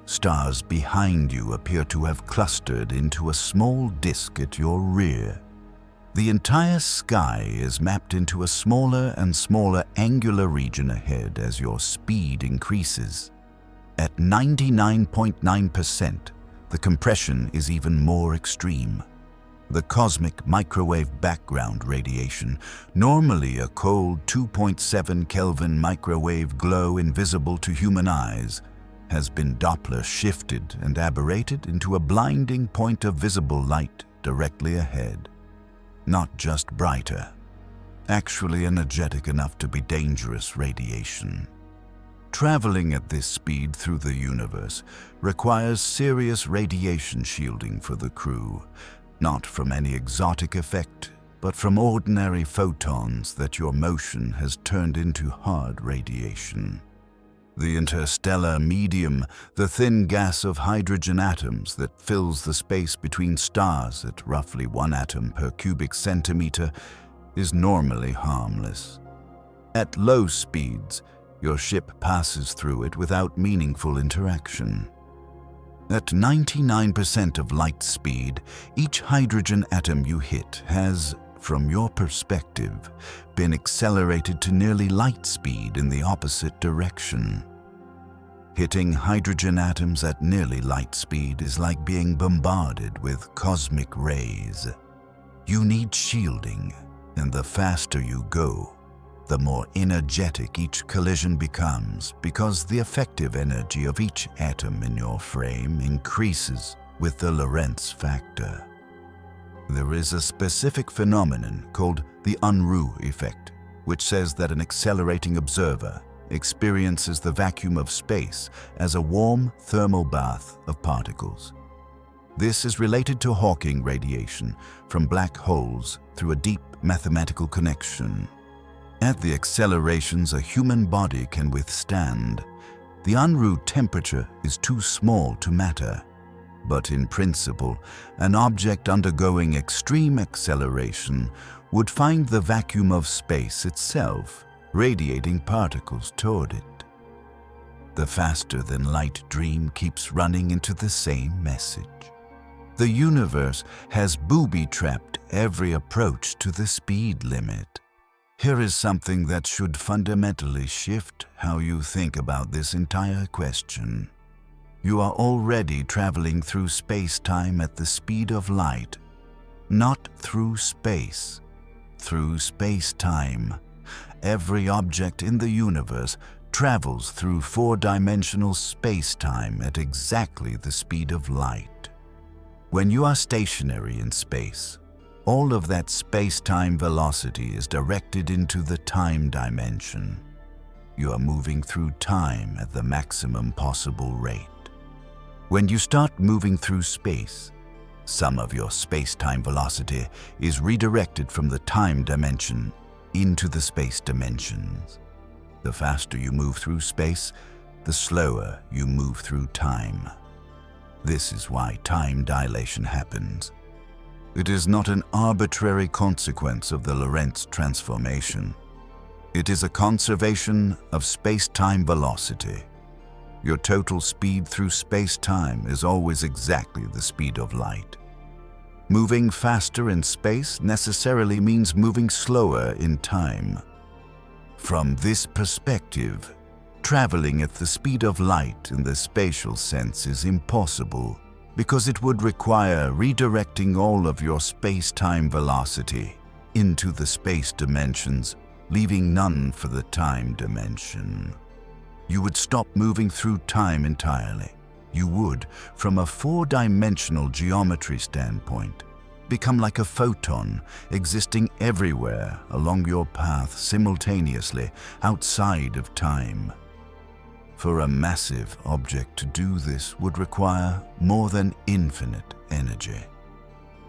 Stars behind you appear to have clustered into a small disk at your rear. The entire sky is mapped into a smaller and smaller angular region ahead as your speed increases. At 99.9%, the compression is even more extreme. The cosmic microwave background radiation, normally a cold 2.7 Kelvin microwave glow invisible to human eyes, has been Doppler shifted and aberrated into a blinding point of visible light directly ahead. Not just brighter, actually energetic enough to be dangerous radiation. Traveling at this speed through the universe requires serious radiation shielding for the crew, not from any exotic effect, but from ordinary photons that your motion has turned into hard radiation. The interstellar medium, the thin gas of hydrogen atoms that fills the space between stars at roughly 1 atom per cubic centimeter, is normally harmless. At low speeds, your ship passes through it without meaningful interaction. At 99% of light speed, each hydrogen atom you hit has, from your perspective, been accelerated to nearly light speed in the opposite direction. Hitting hydrogen atoms at nearly light speed is like being bombarded with cosmic rays. You need shielding, and the faster you go, the more energetic each collision becomes, because the effective energy of each atom in your frame increases with the Lorentz factor. There is a specific phenomenon called the Unruh effect, which says that an accelerating observer experiences the vacuum of space as a warm thermal bath of particles. This is related to Hawking radiation from black holes through a deep mathematical connection. At the accelerations a human body can withstand, the Unruh temperature is too small to matter. But in principle, an object undergoing extreme acceleration would find the vacuum of space itself radiating particles toward it. The faster-than-light dream keeps running into the same message. The universe has booby-trapped every approach to the speed limit. Here is something that should fundamentally shift how you think about this entire question. You are already traveling through space-time at the speed of light, not through space, through space-time. Every object in the universe travels through four-dimensional space-time at exactly the speed of light. When you are stationary in space, all of that space-time velocity is directed into the time dimension. You are moving through time at the maximum possible rate. When you start moving through space, some of your space-time velocity is redirected from the time dimension into the space dimensions. The faster you move through space, the slower you move through time. This is why time dilation happens. It is not an arbitrary consequence of the Lorentz transformation. It is a conservation of space-time velocity. Your total speed through space-time is always exactly the speed of light. Moving faster in space necessarily means moving slower in time. From this perspective, traveling at the speed of light in the spatial sense is impossible, because it would require redirecting all of your space-time velocity into the space dimensions, leaving none for the time dimension. You would stop moving through time entirely. You would, from a four-dimensional geometry standpoint, become like a photon existing everywhere along your path simultaneously outside of time. For a massive object to do this would require more than infinite energy.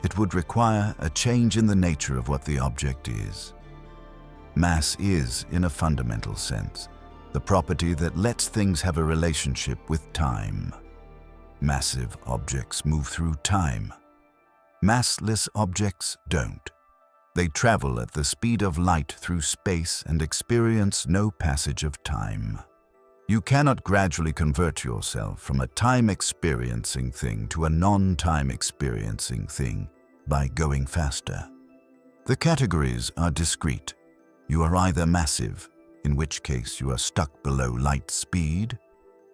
It would require a change in the nature of what the object is. Mass is, in a fundamental sense, the property that lets things have a relationship with time. Massive objects move through time. Massless objects don't. They travel at the speed of light through space and experience no passage of time. You cannot gradually convert yourself from a time-experiencing thing to a non-time-experiencing thing by going faster. The categories are discrete. You are either massive, in which case you are stuck below light speed,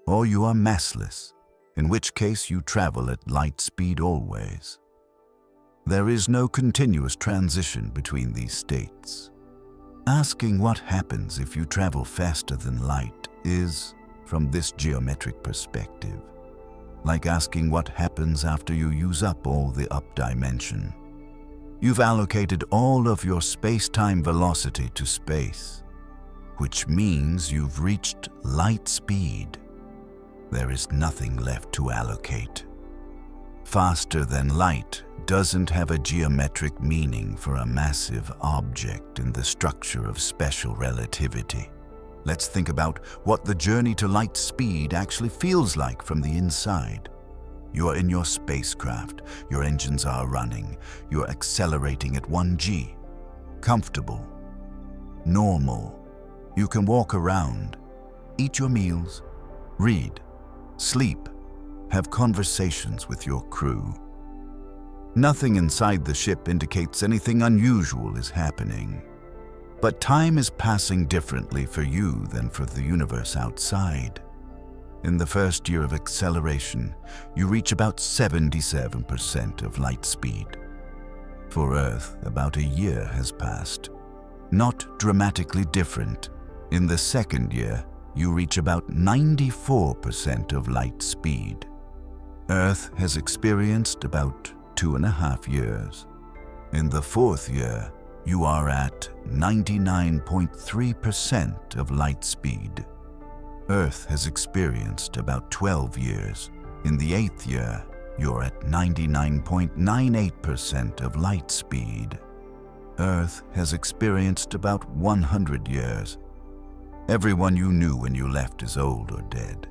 or you are massless, in which case you travel at light speed always. There is no continuous transition between these states. Asking what happens if you travel faster than light is, from this geometric perspective, like asking what happens after you use up all the up dimension. You've allocated all of your space-time velocity to space, which means you've reached light speed. There is nothing left to allocate. Faster than light doesn't have a geometric meaning for a massive object in the structure of special relativity. Let's think about what the journey to light speed actually feels like from the inside. You are in your spacecraft, your engines are running, you're accelerating at 1G. Comfortable, normal. You can walk around, eat your meals, read, sleep, have conversations with your crew. Nothing inside the ship indicates anything unusual is happening. But time is passing differently for you than for the universe outside. In the first year of acceleration, you reach about 77% of light speed. For Earth, about a year has passed. Not dramatically different. In the second year, you reach about 94% of light speed. Earth has experienced about 2.5 years. In the fourth year, you are at 99.3% of light speed. Earth has experienced about 12 years. In the eighth year, you're at 99.98% of light speed. Earth has experienced about 100 years. Everyone you knew when you left is old or dead.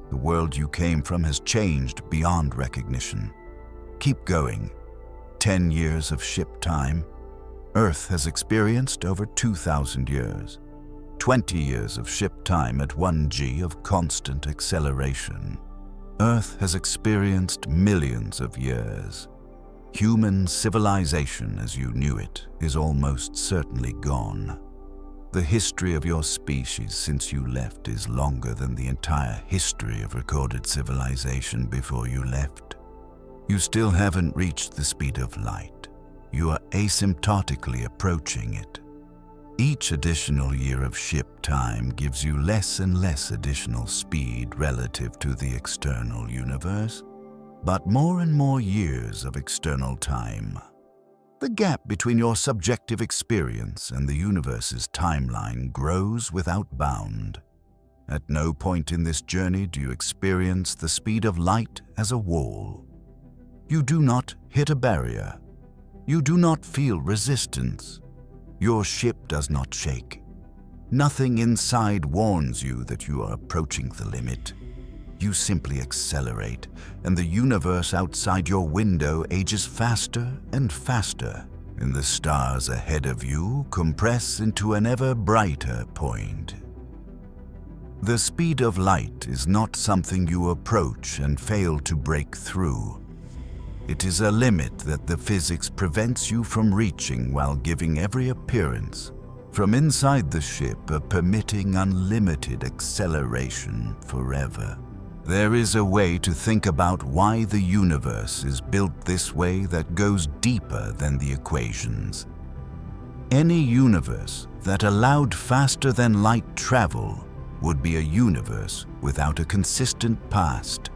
The world you came from has changed beyond recognition. Keep going. 10 years of ship time. Earth has experienced over 2,000 years. 20 years of ship time at 1G of constant acceleration. Earth has experienced millions of years. Human civilization as you knew it is almost certainly gone. The history of your species since you left is longer than the entire history of recorded civilization before you left. You still haven't reached the speed of light. You are asymptotically approaching it. Each additional year of ship time gives you less and less additional speed relative to the external universe, but more and more years of external time. The gap between your subjective experience and the universe's timeline grows without bound. At no point in this journey do you experience the speed of light as a wall. You do not hit a barrier. You do not feel resistance. Your ship does not shake. Nothing inside warns you that you are approaching the limit. You simply accelerate, and the universe outside your window ages faster and faster, and the stars ahead of you compress into an ever brighter point. The speed of light is not something you approach and fail to break through. It is a limit that the physics prevents you from reaching while giving every appearance, from inside the ship, of permitting unlimited acceleration forever. There is a way to think about why the universe is built this way that goes deeper than the equations. Any universe that allowed faster than light travel would be a universe without a consistent past.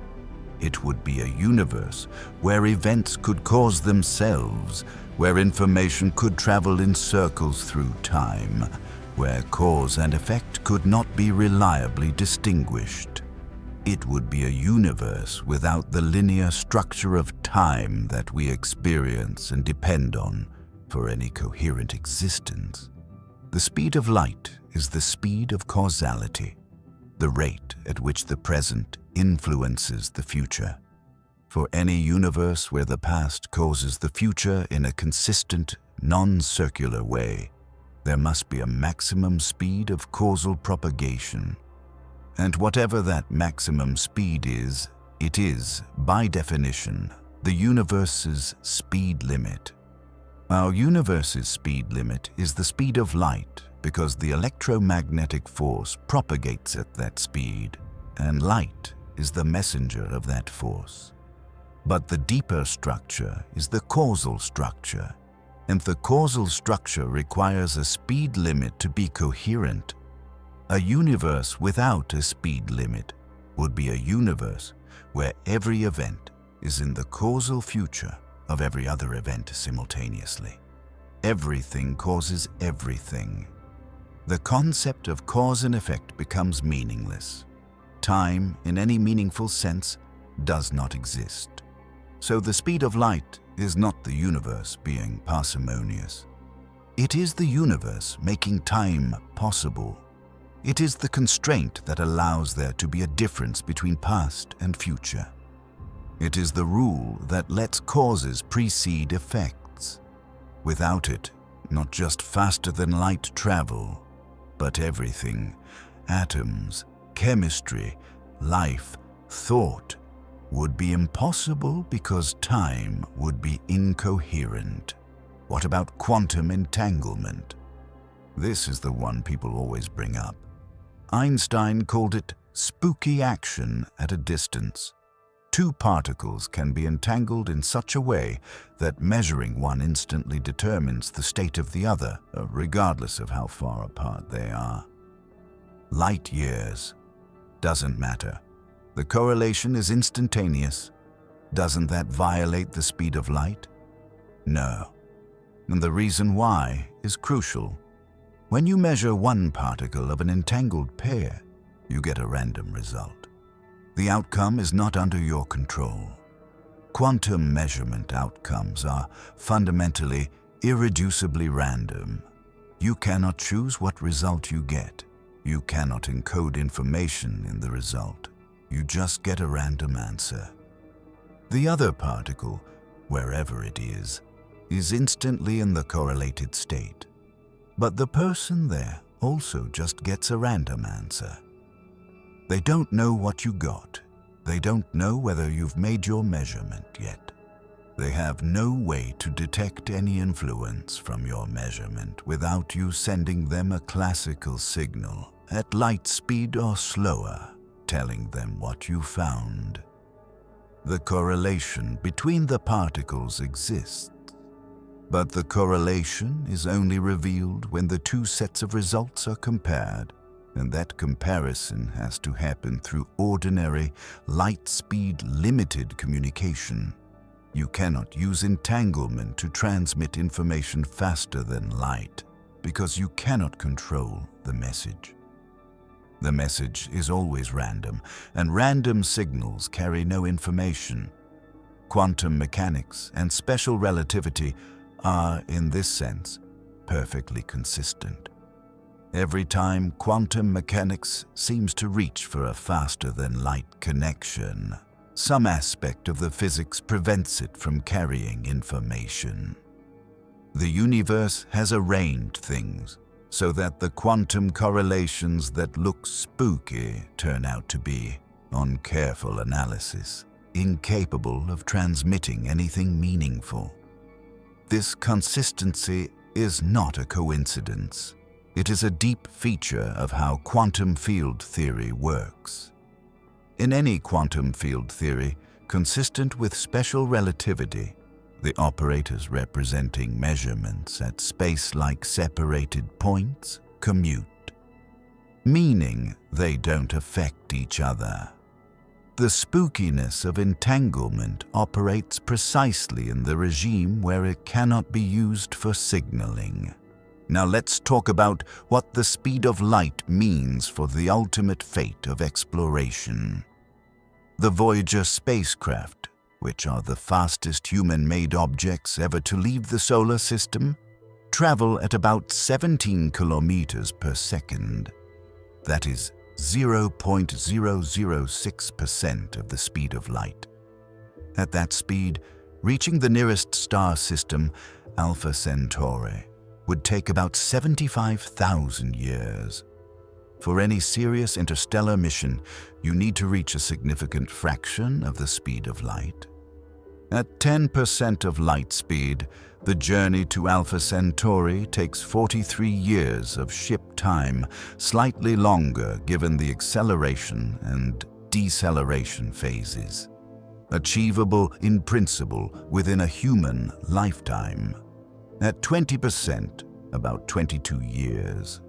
It would be a universe where events could cause themselves, where information could travel in circles through time, where cause and effect could not be reliably distinguished. It would be a universe without the linear structure of time that we experience and depend on for any coherent existence. The speed of light is the speed of causality, the rate at which the present influences the future. For any universe where the past causes the future in a consistent, non-circular way, there must be a maximum speed of causal propagation. And whatever that maximum speed is, it is, by definition, the universe's speed limit. Our universe's speed limit is the speed of light because the electromagnetic force propagates at that speed. and light is the messenger of that force. But the deeper structure is the causal structure, and the causal structure requires a speed limit to be coherent. A universe without a speed limit would be a universe where every event is in the causal future of every other event simultaneously. Everything causes everything. The concept of cause and effect becomes meaningless. Time, in any meaningful sense, does not exist. So the speed of light is not the universe being parsimonious. It is the universe making time possible. It is the constraint that allows there to be a difference between past and future. It is the rule that lets causes precede effects. Without it, not just faster than light travel, but everything, atoms, chemistry, life, thought, would be impossible because time would be incoherent. What about quantum entanglement? This is the one people always bring up. Einstein called it spooky action at a distance. Two particles can be entangled in such a way that measuring one instantly determines the state of the other, regardless of how far apart they are. Light years. Doesn't matter. The correlation is instantaneous. Doesn't that violate the speed of light? No. And the reason why is crucial. When you measure one particle of an entangled pair, you get a random result. The outcome is not under your control. Quantum measurement outcomes are fundamentally, irreducibly random. You cannot choose what result you get. You cannot encode information in the result. You just get a random answer. The other particle, wherever it is instantly in the correlated state. But the person there also just gets a random answer. They don't know what you got. They don't know whether you've made your measurement yet. They have no way to detect any influence from your measurement without you sending them a classical signal at light speed or slower, telling them what you found. The correlation between the particles exists, but the correlation is only revealed when the two sets of results are compared, and that comparison has to happen through ordinary, light-speed limited communication. You cannot use entanglement to transmit information faster than light, because you cannot control the message. The message is always random, and random signals carry no information. Quantum mechanics and special relativity are, in this sense, perfectly consistent. Every time quantum mechanics seems to reach for a faster-than-light connection, some aspect of the physics prevents it from carrying information. The universe has arranged things so that the quantum correlations that look spooky turn out to be, on careful analysis, incapable of transmitting anything meaningful. This consistency is not a coincidence. It is a deep feature of how quantum field theory works. In any quantum field theory, consistent with special relativity, the operators representing measurements at space-like separated points commute, meaning they don't affect each other. The spookiness of entanglement operates precisely in the regime where it cannot be used for signaling. Now let's talk about what the speed of light means for the ultimate fate of exploration. The Voyager spacecraft, which are the fastest human-made objects ever to leave the solar system, travel at about 17 kilometers per second. That is 0.006% of the speed of light. At that speed, reaching the nearest star system, Alpha Centauri, would take about 75,000 years. For any serious interstellar mission, you need to reach a significant fraction of the speed of light. At 10% of light speed, the journey to Alpha Centauri takes 43 years of ship time, slightly longer given the acceleration and deceleration phases. Achievable in principle within a human lifetime. At 20%, about 22 years.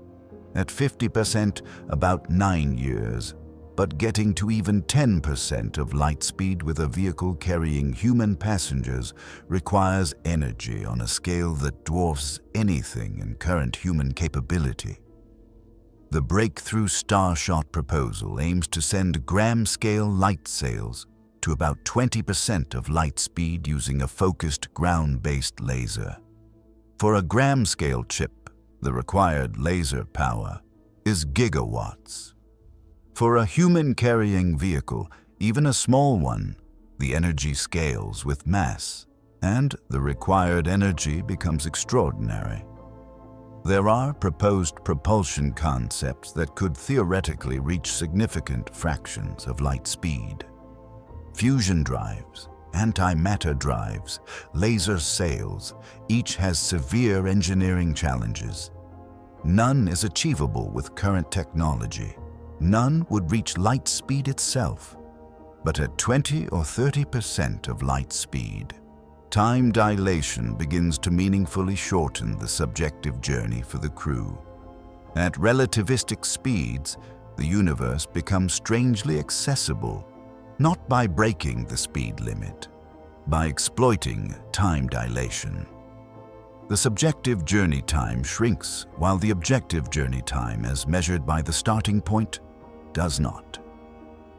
At 50%, about 9 years. But getting to even 10% of light speed with a vehicle carrying human passengers requires energy on a scale that dwarfs anything in current human capability. The breakthrough Starshot proposal aims to send gram-scale light sails to about 20% of light speed using a focused ground-based laser. For a gram-scale chip, the required laser power is gigawatts. For a human-carrying vehicle, even a small one, the energy scales with mass, and the required energy becomes extraordinary. There are proposed propulsion concepts that could theoretically reach significant fractions of light speed. Fusion drives, antimatter drives, laser sails, each has severe engineering challenges. None is achievable with current technology. None would reach light speed itself. But at 20 or 30% of light speed, time dilation begins to meaningfully shorten the subjective journey for the crew. At relativistic speeds, the universe becomes strangely accessible, not by breaking the speed limit, by exploiting time dilation. The subjective journey time shrinks while the objective journey time, as measured by the starting point, does not.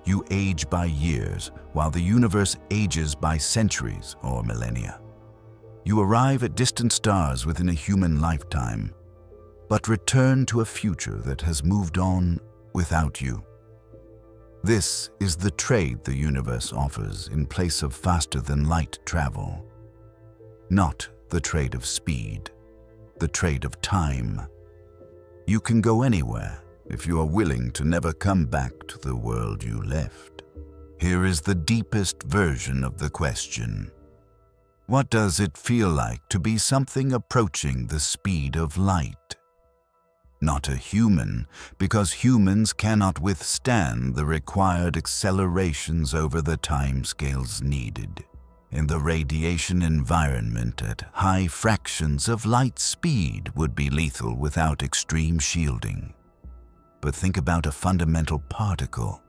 You age by years while the universe ages by centuries or millennia. You arrive at distant stars within a human lifetime, but return to a future that has moved on without you. This is the trade the universe offers in place of faster-than-light travel. Not the trade of speed, the trade of time. You can go anywhere if you are willing to never come back to the world you left. Here is the deepest version of the question. What does it feel like to be something approaching the speed of light? Not a human, because humans cannot withstand the required accelerations over the timescales needed. In the radiation environment at high fractions of light speed would be lethal without extreme shielding. But think about a fundamental particle,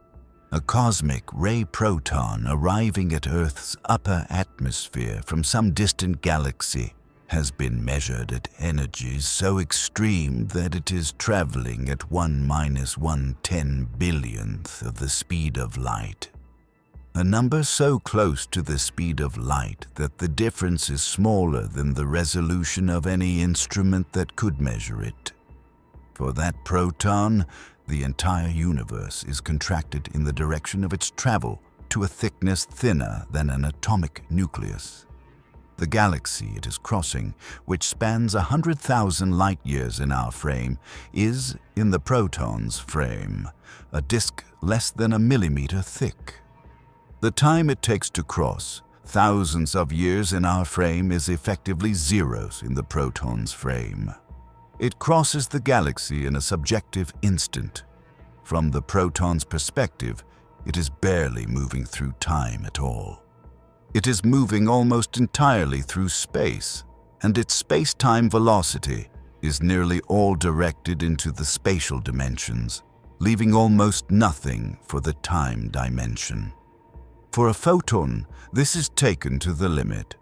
a cosmic ray proton arriving at Earth's upper atmosphere from some distant galaxy has been measured at energies so extreme that it is traveling at 1 - 110 billionth of the speed of light. A number so close to the speed of light that the difference is smaller than the resolution of any instrument that could measure it. For that proton, the entire universe is contracted in the direction of its travel to a thickness thinner than an atomic nucleus. The galaxy it is crossing, which spans 100,000 light-years in our frame, is, in the proton's frame, a disk less than a millimeter thick. The time it takes to cross, thousands of years in our frame, is effectively zeros in the proton's frame. It crosses the galaxy in a subjective instant. From the proton's perspective, it is barely moving through time at all. It is moving almost entirely through space, and its space-time velocity is nearly all directed into the spatial dimensions, leaving almost nothing for the time dimension. For a photon, this is taken to the limit.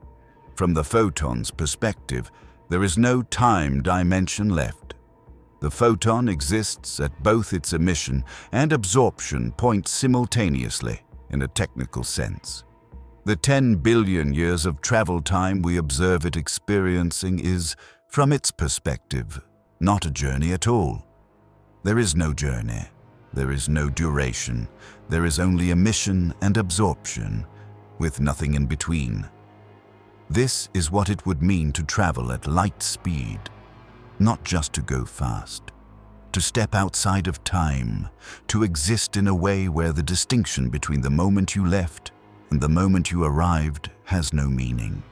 From the photon's perspective, there is no time dimension left. The photon exists at both its emission and absorption points simultaneously, in a technical sense. The 10 billion years of travel time we observe it experiencing is, from its perspective, not a journey at all. There is no journey. There is no duration. There is only emission and absorption, with nothing in between. This is what it would mean to travel at light speed, not just to go fast, to step outside of time, to exist in a way where the distinction between the moment you left and the moment you arrived has no meaning.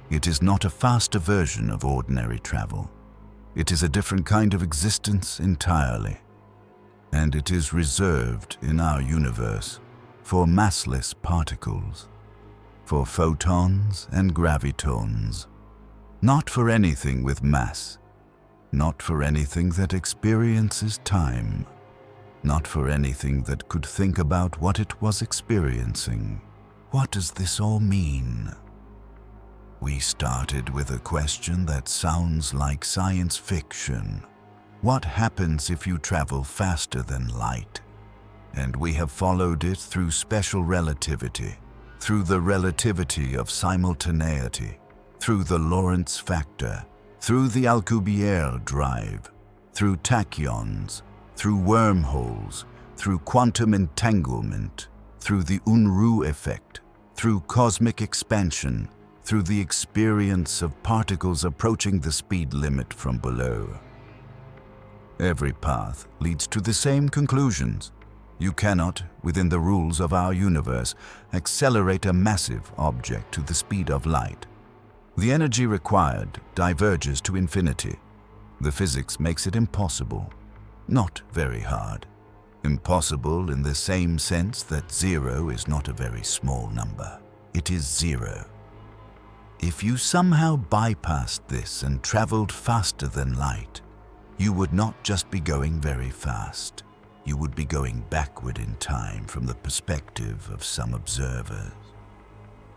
It is not a faster version of ordinary travel. It is a different kind of existence entirely, and it is reserved in our universe for massless particles, for photons and gravitons, not for anything with mass, not for anything that experiences time, not for anything that could think about what it was experiencing. What does this all mean? We started with a question that sounds like science fiction. What happens if you travel faster than light? And we have followed it through special relativity, through the relativity of simultaneity, through the Lorentz factor, through the Alcubierre drive, through tachyons, through wormholes, through quantum entanglement, through the Unruh effect, through cosmic expansion, through the experience of particles approaching the speed limit from below. Every path leads to the same conclusions. You cannot, within the rules of our universe, accelerate a massive object to the speed of light. The energy required diverges to infinity. The physics makes it impossible. Not very hard. Impossible in the same sense that 0 is not a very small number. It is 0. If you somehow bypassed this and traveled faster than light, you would not just be going very fast. You would be going backward in time from the perspective of some observers.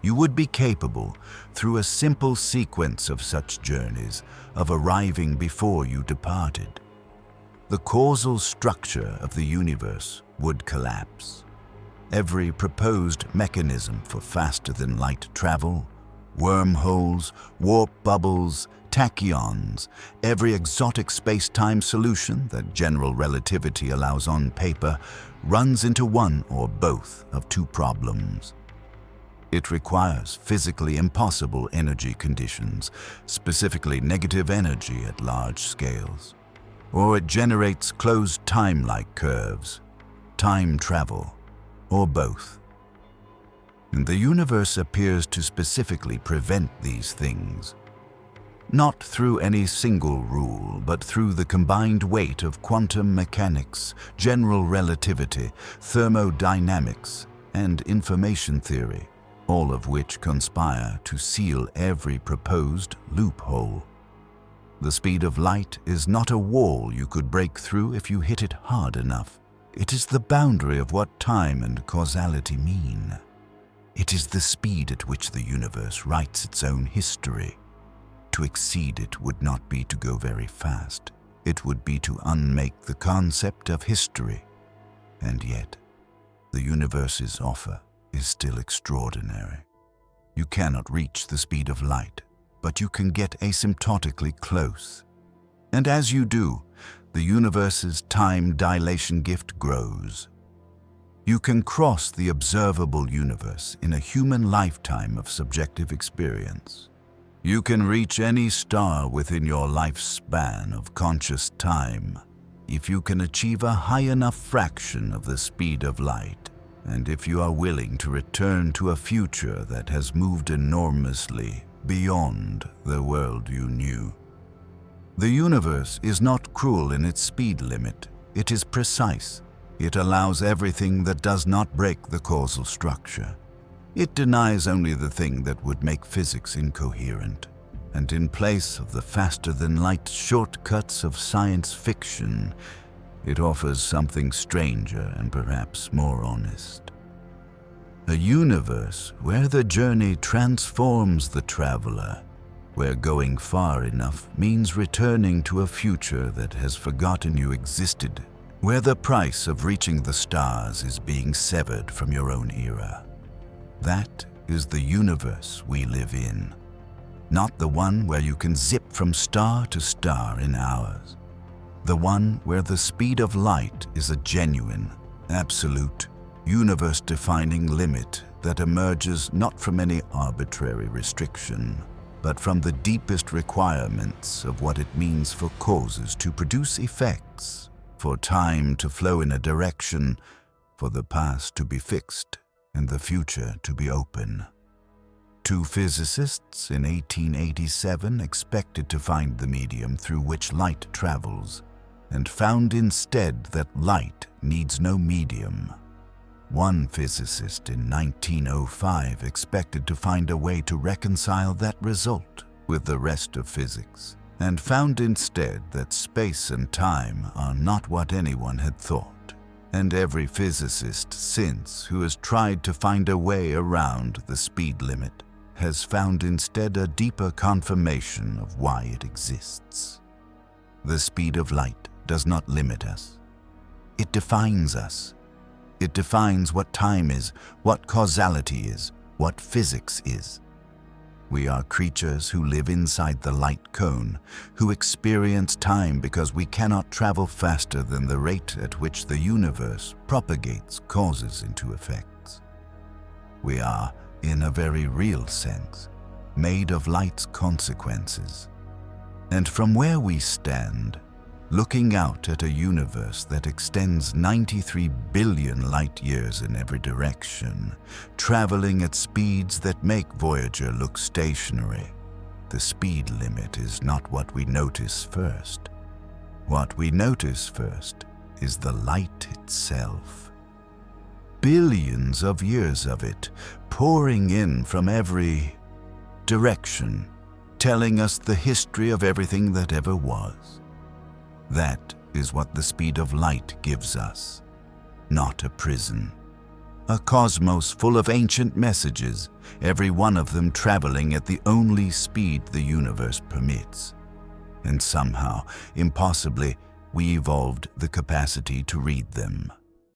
You would be capable, through a simple sequence of such journeys, of arriving before you departed. The causal structure of the universe would collapse. Every proposed mechanism for faster-than-light travel, wormholes, warp bubbles, tachyons, every exotic space-time solution that general relativity allows on paper, runs into one or both of two problems. It requires physically impossible energy conditions, specifically negative energy at large scales. Or it generates closed time-like curves, time travel, or both. And the universe appears to specifically prevent these things. Not through any single rule, but through the combined weight of quantum mechanics, general relativity, thermodynamics, and information theory, all of which conspire to seal every proposed loophole. The speed of light is not a wall you could break through if you hit it hard enough. It is the boundary of what time and causality mean. It is the speed at which the universe writes its own history. To exceed it would not be to go very fast. It would be to unmake the concept of history. And yet, the universe's offer is still extraordinary. You cannot reach the speed of light, but you can get asymptotically close. And as you do, the universe's time dilation gift grows. You can cross the observable universe in a human lifetime of subjective experience. You can reach any star within your lifespan of conscious time if you can achieve a high enough fraction of the speed of light, and if you are willing to return to a future that has moved enormously beyond the world you knew. The universe is not cruel in its speed limit. It is precise. It allows everything that does not break the causal structure. It denies only the thing that would make physics incoherent. And in place of the faster-than-light shortcuts of science fiction, it offers something stranger and perhaps more honest. A universe where the journey transforms the traveler, where going far enough means returning to a future that has forgotten you existed, where the price of reaching the stars is being severed from your own era. That is the universe we live in, not the one where you can zip from star to star in hours. The one where the speed of light is a genuine, absolute, universe-defining limit that emerges not from any arbitrary restriction, but from the deepest requirements of what it means for causes to produce effects, for time to flow in a direction, for the past to be fixed, and the future to be open. Two physicists in 1887 expected to find the medium through which light travels, and found instead that light needs no medium. One physicist in 1905 expected to find a way to reconcile that result with the rest of physics, and found instead that space and time are not what anyone had thought. And every physicist since who has tried to find a way around the speed limit has found instead a deeper confirmation of why it exists. The speed of light does not limit us. It defines us. It defines what time is, what causality is, what physics is. We are creatures who live inside the light cone, who experience time because we cannot travel faster than the rate at which the universe propagates causes into effects. We are, in a very real sense, made of light's consequences. And from where we stand, looking out at a universe that extends 93 billion light-years in every direction, traveling at speeds that make Voyager look stationary, the speed limit is not what we notice first. What we notice first is the light itself. Billions of years of it, pouring in from every direction, telling us the history of everything that ever was. That is what the speed of light gives us, not a prison. A cosmos full of ancient messages, every one of them traveling at the only speed the universe permits. And somehow, impossibly, we evolved the capacity to read them.